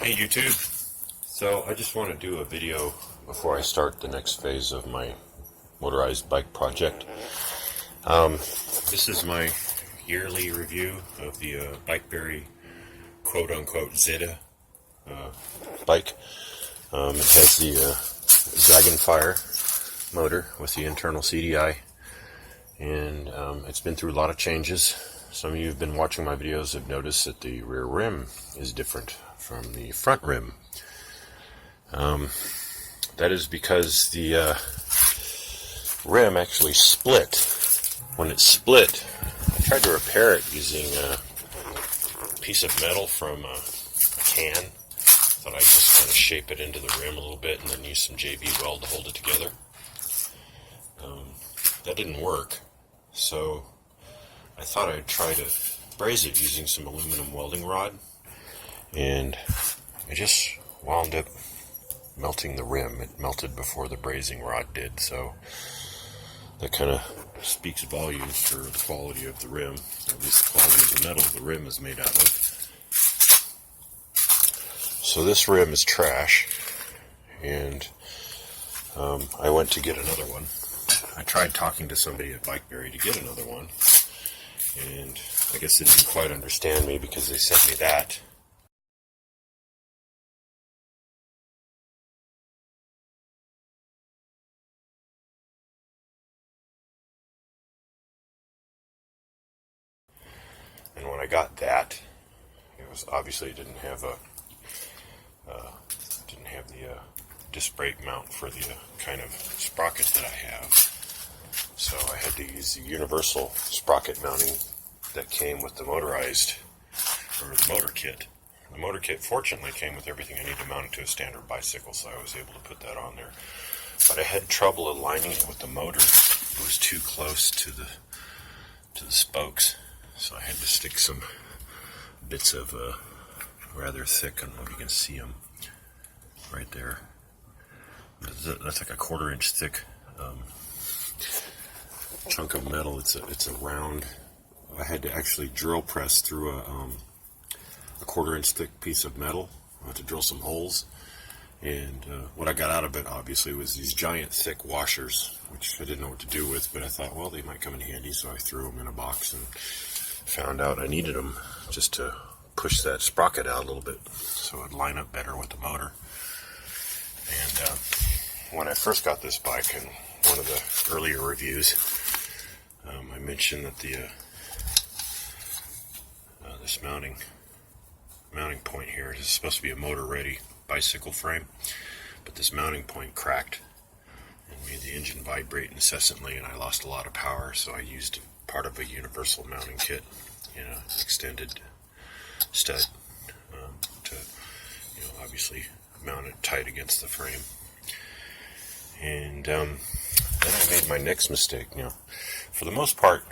Hey YouTube, so I just want to do a video before I start the next phase of my motorized bike project. This is my yearly review of the Bikeberry quote-unquote ZEDA bike. It has the Zagenfire motor with the internal CDI, and it's been through a lot of changes. Some of you who've been watching my videos have noticed that the rear rim is different from the front rim. That is because the rim actually split. When it split, I tried to repair it using a piece of metal from a can. Thought I'd just kind of shape it into the rim a little bit and then use some JB weld to hold it together. That didn't work, so I thought I'd try to braze it using some aluminum welding rod, and I just wound up melting the rim. It melted before the brazing rod did, so that kind of speaks volumes for the quality of the rim, or at least the quality of the metal the rim is made out of. So this rim is trash, and I went to get another one. I tried talking to somebody at Bikeberry to get another one, and I guess they didn't quite understand me because they sent me that. And when I got that, it was obviously didn't have the disc brake mount for the kind of sprocket that I have. So I had to use the universal sprocket mounting that came with the motorized, or the motor kit. The motor kit fortunately came with everything I need to mount it to a standard bicycle, so I was able to put that on there. But I had trouble aligning it with the motor. It was too close to the spokes, so I had to stick some bits of rather thick, I don't know if you can see them right there. That's like a 1/4 inch thick chunk of metal. It's a round. I had to actually drill press through a 1/4 inch thick piece of metal. I had to drill some holes, and what I got out of it obviously was these giant thick washers, which I didn't know what to do with, but I thought, well, they might come in handy, so I threw them in a box and found out I needed them just to push that sprocket out a little bit so it'd line up better with the motor. And when I first got this bike, in one of the earlier reviews, I mentioned that the this mounting point here is supposed to be a motor-ready bicycle frame, but this mounting point cracked and made the engine vibrate incessantly, and I lost a lot of power. So I used part of a universal mounting kit, extended stud to, obviously mount it tight against the frame. And then I made my next mistake. For the most part,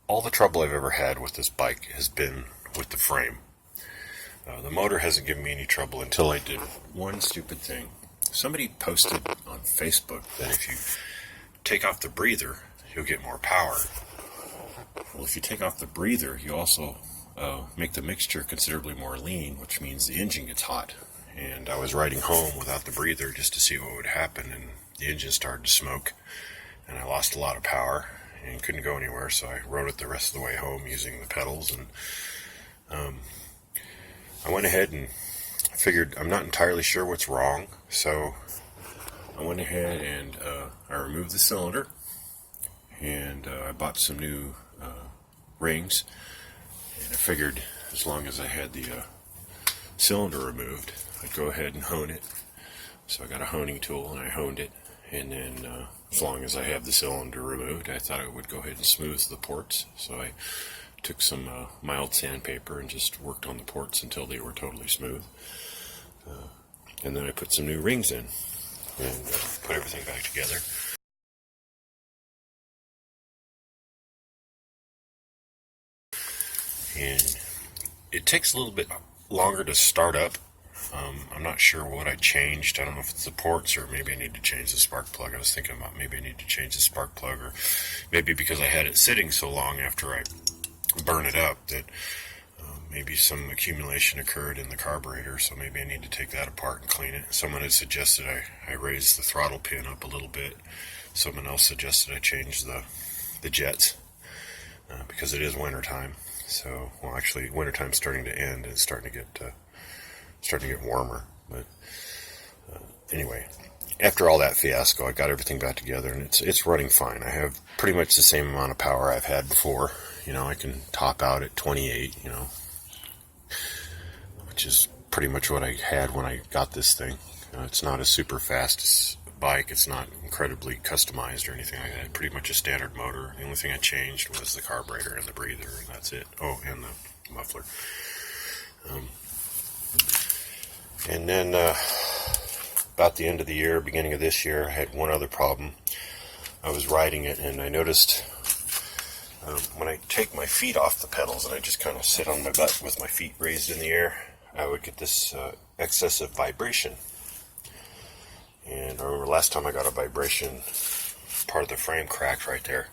all the trouble I've ever had with this bike has been with the frame. The motor hasn't given me any trouble until I did one stupid thing. Somebody posted on Facebook that if you take off the breather, you'll get more power. Well, if you take off the breather, you also make the mixture considerably more lean, which means the engine gets hot. And I was riding home without the breather just to see what would happen, and the engine started to smoke, and I lost a lot of power and couldn't go anywhere, so I rode it the rest of the way home using the pedals. And I went ahead and figured I'm not entirely sure what's wrong, so I went ahead and I removed the cylinder, and I bought some new rings, and I figured as long as I had the cylinder removed, I'd go ahead and hone it. So I got a honing tool and I honed it, and then as long as I have the cylinder removed, I thought it would go ahead and smooth the ports. So I took some mild sandpaper and just worked on the ports until they were totally smooth. And then I put some new rings in and put everything back together. And it takes a little bit longer to start up. I'm not sure what I changed. I don't know if it's the ports, or maybe I need to change the spark plug. I was thinking about maybe I need to change the spark plug, or maybe because I had it sitting so long after I burn it up that maybe some accumulation occurred in the carburetor, so maybe I need to take that apart and clean it. Someone had suggested I raise the throttle pin up a little bit. Someone else suggested I change the jets because it is wintertime. So, well, actually, wintertime's starting to end and it's starting to get warmer. But anyway, after all that fiasco, I got everything back together and it's running fine. I have pretty much the same amount of power I've had before. You know, I can top out at 28, you know, which is pretty much what I had when I got this thing. It's not a super fast bike. It's not incredibly customized or anything like that. It's pretty much a standard motor. The only thing I changed was the carburetor and the breather, and that's it. Oh, and the muffler. And then about the end of the year, beginning of this year, I had one other problem. I was riding it, and I noticed when I take my feet off the pedals and I just kind of sit on my butt with my feet raised in the air, I would get this excessive vibration. And I remember last time I got a vibration, part of the frame cracked right there.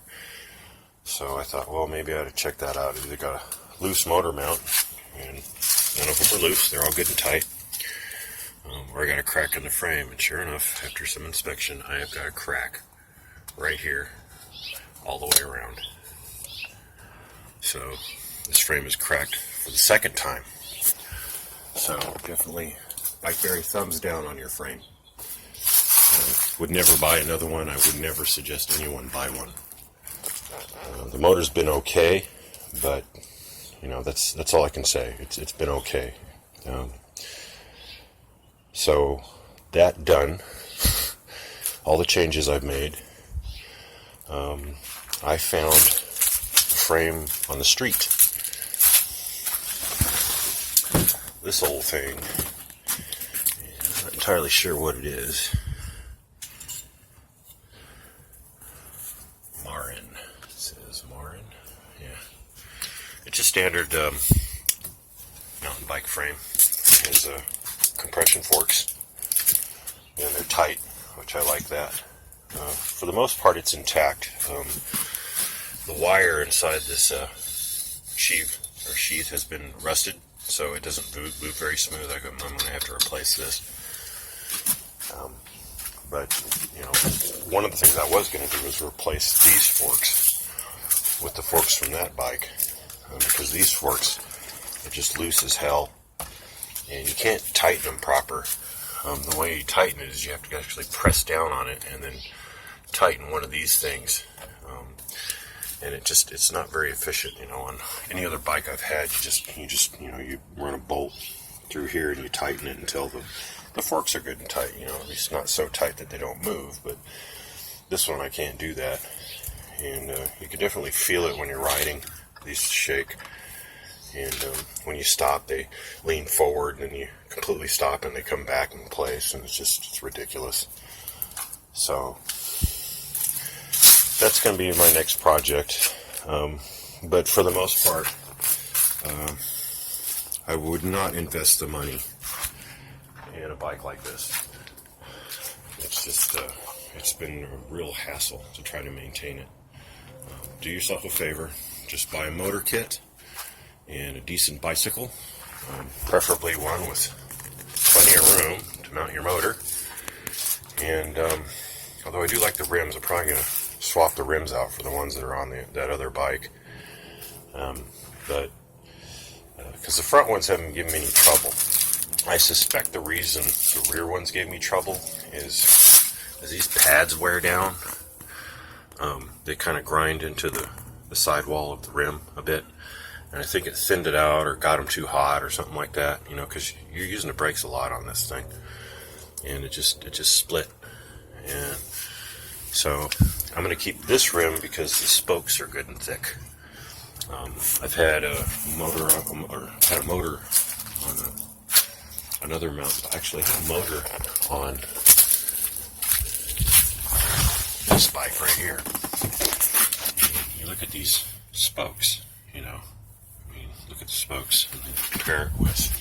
So I thought, well, maybe I ought to check that out. I either got a loose motor mount, and none of them are loose, they're all good and tight, or I got a crack in the frame. And sure enough, after some inspection, I have got a crack right here, all the way around. So this frame is cracked for the second time. So definitely Bikeberry thumbs down on your frame. Would never buy another one. I would never suggest anyone buy one. The motor's been okay, but you know, that's all I can say. It's been okay. So that done, all the changes I've made, I found a frame on the street. This old thing, I'm not entirely sure what it is. It says Marin. Yeah. It's a standard mountain bike frame. It has compression forks, and they're tight, which I like that. For the most part, it's intact. The wire inside this sheath has been rusted, so it doesn't move very smooth. I'm going to have to replace this. But, you know, one of the things I was going to do was replace these forks with the forks from that bike, because these forks are just loose as hell, and you can't tighten them proper. The way you tighten it is you have to actually press down on it and then tighten one of these things. And it's not very efficient. You know, on any other bike I've had, you run a bolt through here and you tighten it until the forks are good and tight. You know, at least not so tight that they don't move. But this one I can't do that, and you can definitely feel it when you're riding. These shake, and when you stop, they lean forward, and then you completely stop, and they come back in place, and it's ridiculous. So that's going to be my next project. But for the most part, I would not invest the money in a bike like this. It's just, it's been a real hassle to try to maintain it. Do yourself a favor, just buy a motor kit and a decent bicycle, preferably one with plenty of room to mount your motor. And although I do like the rims, I'm probably going to swap the rims out for the ones that are on that other bike. But because the front ones haven't given me any trouble. I suspect the reason the rear ones gave me trouble is as these pads wear down, they kind of grind into the sidewall of the rim a bit, and I think it thinned it out or got them too hot or something like that. You know, because you're using the brakes a lot on this thing, and it just split. And so I'm going to keep this rim because the spokes are good and thick. I've had a motor on another mount. I actually had a motor on this bike right here. You look at these spokes, you know. I mean, look at the spokes and then compare it with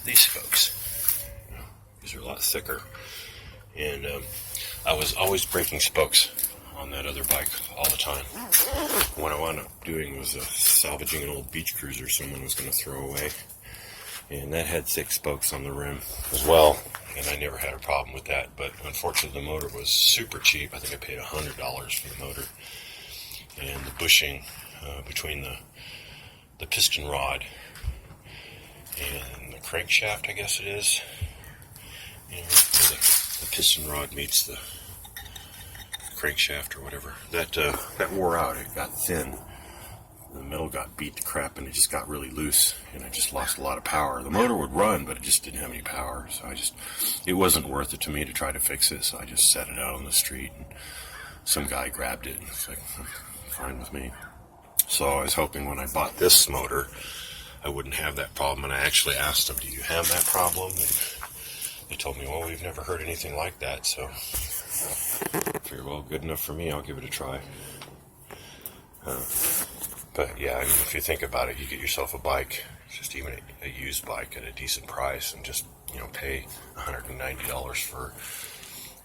these spokes. You know, these are a lot thicker. And I was always breaking spokes on that other bike all the time. What I wound up doing was salvaging an old beach cruiser someone was going to throw away, and that had 6 spokes on the rim as well, and I never had a problem with that. But unfortunately, the motor was super cheap. I think I paid $100 for the motor, and the bushing between the piston rod and the crankshaft, I guess it is, you know, the piston rod meets the crankshaft or whatever, that wore out. It got thin. The metal got beat to crap, and it just got really loose, and I just lost a lot of power. The motor would run, but it just didn't have any power, so it wasn't worth it to me to try to fix it, so I just set it out on the street, and some guy grabbed it, and it's like, fine with me. So I was hoping when I bought this motor, I wouldn't have that problem, and I actually asked them, do you have that problem? And they told me, well, we've never heard anything like that, so I figured, well, good enough for me, I'll give it a try. But yeah, I mean, if you think about it, you get yourself a bike, just even a used bike at a decent price, and just, you know, pay $190 for,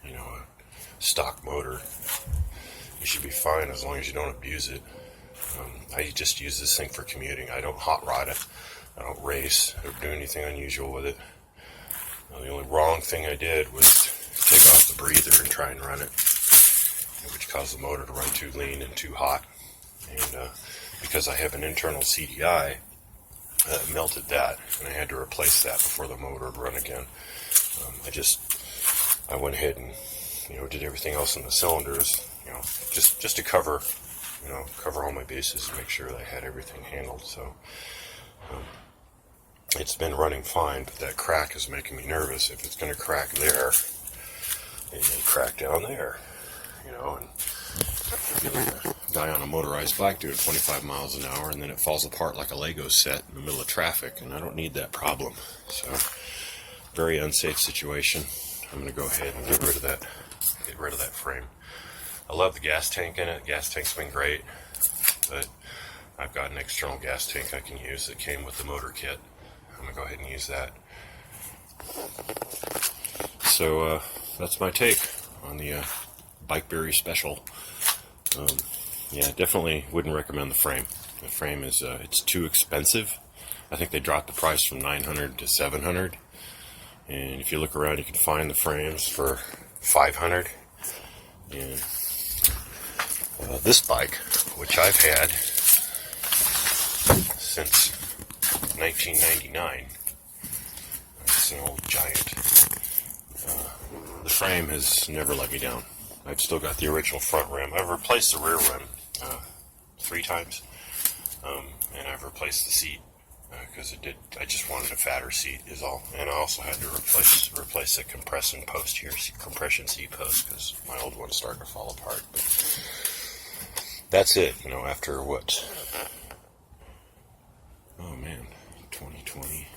you know, a stock motor. You should be fine as long as you don't abuse it. I just use this thing for commuting. I don't hot rod it. I don't race or do anything unusual with it. The only wrong thing I did was take off the breather and try and run it, which caused the motor to run too lean and too hot. And because I have an internal CDI, melted that, and I had to replace that before the motor would run again. I went ahead and, you know, did everything else in the cylinders, you know, just to cover all my bases and make sure that I had everything handled. So it's been running fine, but that crack is making me nervous. If it's going to crack there, it may crack down there, you know, and be like a guy on a motorized bike doing 25 miles an hour, and then it falls apart like a Lego set in the middle of traffic, and I don't need that problem. So, very unsafe situation. I'm going to go ahead and get rid of that frame. I love the gas tank in it. The gas tank's been great, but I've got an external gas tank I can use that came with the motor kit. I'm going to go ahead and use that. So that's my take on the Bikeberry special. Yeah, definitely wouldn't recommend the frame. The frame is it's too expensive. I think they dropped the price from $900 to $700. And if you look around, you can find the frames for $500. And this bike, which I've had since 1999, it's an old giant. The frame has never let me down. I've still got the original front rim. I've replaced the rear rim 3 times, and I've replaced the seat because I just wanted a fatter seat is all. And I also had to replace the compression post here, compression seat post, because my old one's starting to fall apart. But that's it, you know, after what? Oh man, 2020.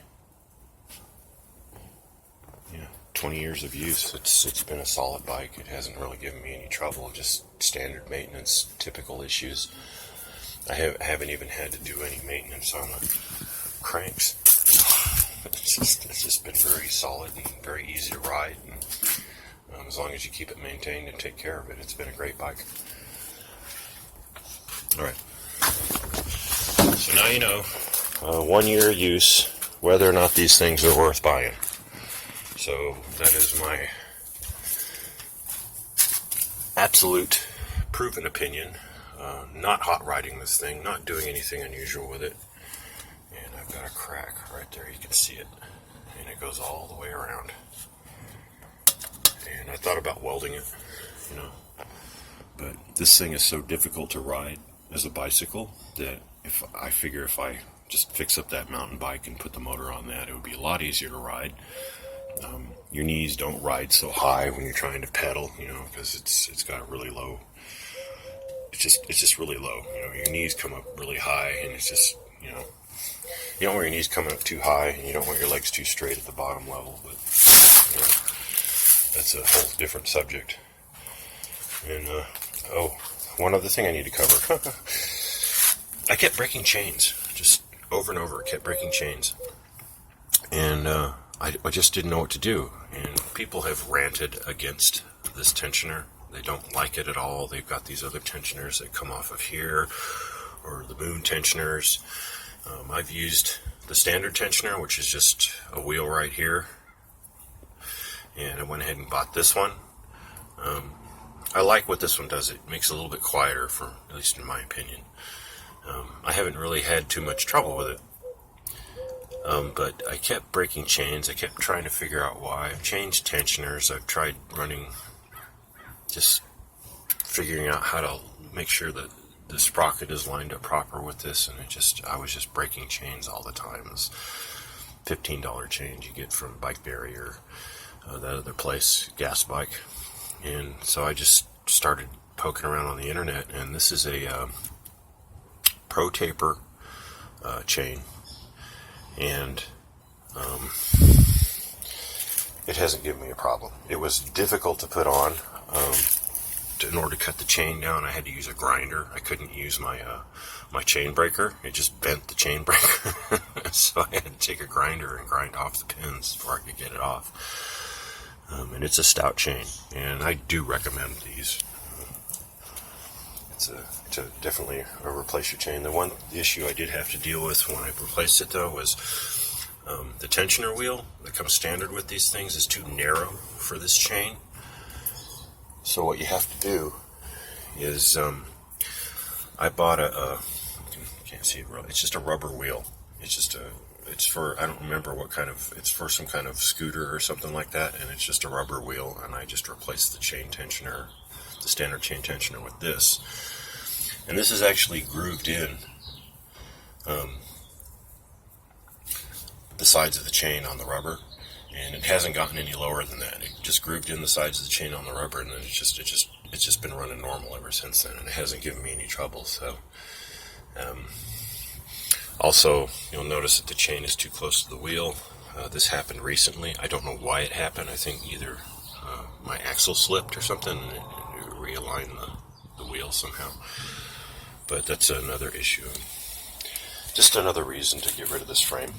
Yeah, 20 years of use. It's been a solid bike. It hasn't really given me any trouble, just standard maintenance, typical issues. I haven't even had to do any maintenance on the cranks. It's just been very solid and very easy to ride. And, as long as you keep it maintained and take care of it, it's been a great bike. Alright. So now you know, 1 year use, whether or not these things are worth buying. So that is my absolute proven opinion. Not hot riding this thing, not doing anything unusual with it. And I've got a crack right there, you can see it. And it goes all the way around. And I thought about welding it, you know. But this thing is so difficult to ride as a bicycle that if I just fix up that mountain bike and put the motor on that, it would be a lot easier to ride. Your knees don't ride so high when you're trying to pedal, you know, because it's got really low. It's just really low. You know, your knees come up really high, and it's just, you know, you don't want your knees coming up too high, and you don't want your legs too straight at the bottom level. But you know, that's a whole different subject. And one other thing I need to cover. I kept breaking chains, just over and over. I kept breaking chains, and I just didn't know what to do. And people have ranted against this tensioner. they don't like it at all. They've got these other tensioners that come off of here, or the moon tensioners. I've used the standard tensioner, which is just a wheel right here, and I went ahead and bought this one. I like what this one does. It makes it a little bit quieter, for at least in my opinion. I haven't really had too much trouble with it, but I kept breaking chains. I kept trying to figure out why. I've changed tensioners. I've tried running, just figuring out how to make sure that the sprocket is lined up proper with this, and I was just breaking chains all the time. It was $15 chains you get from Bikeberry or that other place, Gas Bike. And so I just started poking around on the internet, and this is a Pro Taper chain, and it hasn't given me a problem. It was difficult to put on. In order to cut the chain down, I had to use a grinder. I couldn't use my my chain breaker. It just bent the chain breaker. So I had to take a grinder and grind off the pins before I could get it off. And it's a stout chain, and I do recommend these. It's definitely a replace your chain. The one issue I did have to deal with when I replaced it, though, was the tensioner wheel that comes standard with these things is too narrow for this chain. So what you have to do is, I bought can't see it really, it's just a rubber wheel. It's for, I don't remember what kind of, it's for some kind of scooter or something like that, and it's just a rubber wheel, and I just replaced the chain tensioner, the standard chain tensioner, with this. And this is actually grooved in the sides of the chain on the rubber, and it hasn't gotten any lower than that. It just grooved in the sides of the chain on the rubber, and then it's just been running normal ever since then, and it hasn't given me any trouble. So also, you'll notice that the chain is too close to the wheel. This happened recently. I don't know why it happened. I think either my axle slipped or something, and it realigned the wheel somehow. But that's another issue. Just another reason to get rid of this frame.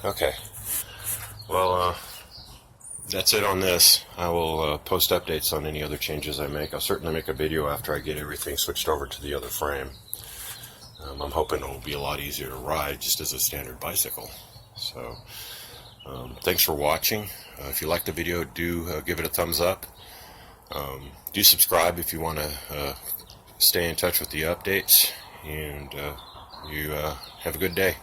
Okay. Well, that's it on this. I will post updates on any other changes I make. I'll certainly make a video after I get everything switched over to the other frame. I'm hoping it will be a lot easier to ride just as a standard bicycle. So, thanks for watching. If you like the video, do give it a thumbs up. Do subscribe if you want to stay in touch with the updates. And you have a good day.